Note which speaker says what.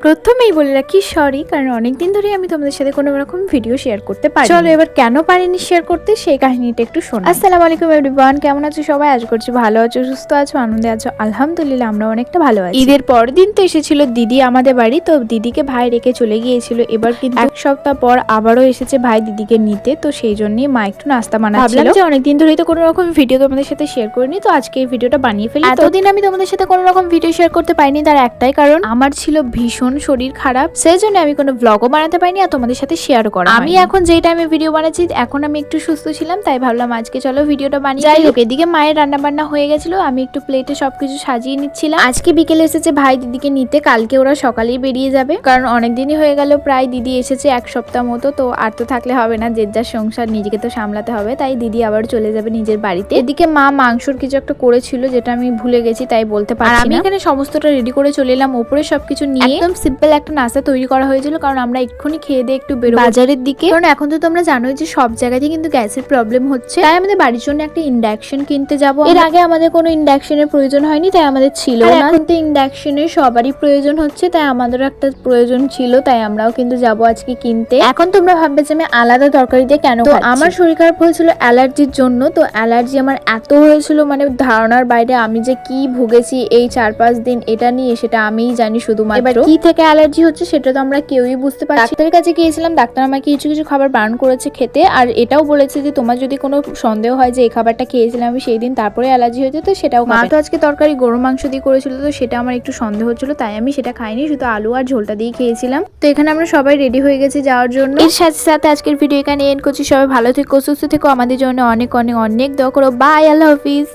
Speaker 1: প্রথমেই বলে রাখি সরি, কারণ অনেকদিন ধরে আমি তোমাদের সাথে কোনো রকম ভিডিও শেয়ার করতে পারি। চলো এবার কেন পারিনি শেয়ার করতে সেই কাহিনীটা একটু শোনো। আসসালামু আলাইকুম এভরিওয়ান, কেমন আছো সবাই? আশা করছি ভালো আছো, সুস্থ আছো, আনন্দে আছো। আলহামদুলিল্লাহ আমরা অনেকটা ভালো আছি। ঈদের পরের দিন তো এসেছিল দিদি আমাদের বাড়ি, তো দিদিকে ভাই রেখে চলে গিয়েছিল। এবার কিন্তু এক সপ্তাহ পর আবারও এসেছে ভাই দিদিকে নিতে, তো সেই জন্যই মা একটু নাস্তা বানাচ্ছিল। ভাবলাম যে অনেকদিন ধরেই তো কোনো রকম ভিডিও তোমাদের সাথে শেয়ার করিনি, তো আজকে এই ভিডিওটা বানিয়ে ফেলি। এতদিন আমি তোমাদের সাথে কোনো রকম ভিডিও শেয়ার করতে পারিনি, তার একটাই কারণ আমার ছিল ভীষণ শরীর খারাপ, সেই জন্য আমি কোনো ব্লগও বানাতে পারিনি আর তোমাদের সাথে শেয়ারও করা। আমি এখন যেই টাইমে ভিডিও বানাচ্ছি এখন আমি একটু সুস্থ ছিলাম, তাই ভাবলাম আজকে চলো ভিডিওটা বানিয়ে। যাই হোক, এদিকে মায়ের রান্না বান্না হয়ে গেছিল, আমি একটু প্লেটে সবকিছু সাজিয়ে নিচ্ছিলাম। আজকে বিকেলে এসেছে ভাই দিদিকে নিতে, কালকে ওরা সকালেই বেরিয়ে যাবে, কারণ অনেকদিনই হয়ে গেল প্রায় দিদি এসেছে, এক সপ্তাহ মতো। তো আর তো থাকলে হবে না, যে যার সংসার নিজেকে তো সামলাতে হবে, তাই দিদি আবার চলে যাবে নিজের বাড়িতে। এদিকে মা মাংসর কিছু একটা করেছিল, যেটা আমি ভুলে গেছি, তাই বলতে পারছি না। আমি এখানে সমস্তটা রেডি করে চলে এলাম উপরে, সবকিছু নিয়ে একদম সিম্পল একটা নাস্তা তৈরি করা হয়েছিল, কারণ আমরা এক্ষুনি খেয়ে দিয়ে একটু বেরোবো বাজারের দিকে। কারণ এখন তো তোমরা জানোই যে সব জায়গাতেই কিন্তু গ্যাসের প্রবলেম হচ্ছে, তাই আমাদের বাড়ির জন্য একটা ইন্ডাকশন কিনতে যাব। এর আগে আমাদের কোনো ইন্ডাকশনের প্রয়োজন হয়নি, তাই আমাদের ছিল না। এখন তো ইন্ডাকশনের সবারই প্রয়োজন হচ্ছে, তাই আমাদেরও একটা প্রয়োজন ছিল, তাই আমরাও কিন্তু যাব আজকে কিনতে। এখন তোমরা ভাববে যে আমি আলাদা তরকারি দিয়ে কেন খাচ্ছি। আমার শরীর খারাপ হয়েছিল অ্যালার্জির জন্য, তো অ্যালার্জি আমার এত হয়েছিল মানে ধারণার বাইরে। আমি যে কি ভুগেছি এই 4-5 দিন এটা নিয়ে, সেটা আমিই জানি শুধুমাত্র। এবার কি থেকে অ্যালার্জি হচ্ছে সেটা তো আমরা কেউই বুঝতে পারছি। ডাক্তারের কাছে গিয়েছিলাম, ডাক্তার আমাকে কিছু কিছু খাবার বারণ করেছে খেতে, আর এটাও বলেছে যে তোমার যদি কোনো সন্দেহ হয় যে এই খাবারটা খেয়েছিলাম আমি সেই দিন, তারপরে অ্যালার্জি হয়েছে, তো সেটাও। মা তো আজকে তরকারি গরু মাংস দিয়ে করেছিল, তো সেটা আমার একটু সন্দেহ হচ্ছিল, তাই আমি সেটা খাইনি, শুধু আলু আর ঝোলটা দিয়ে খেয়েছিলাম। তো এখানে আমরা সবাই রেডি হয়ে গেছি যাওয়ার জন্য। এর সাথে সাথে আজকের ভিডিও এখানে এন্ড করছি। সবাই ভালো থেকো, সুস্থ থেকো, আমাদের জন্য অনেক অনেক অনেক দোয়া করো। বাই, আল্লাহ হাফিজ।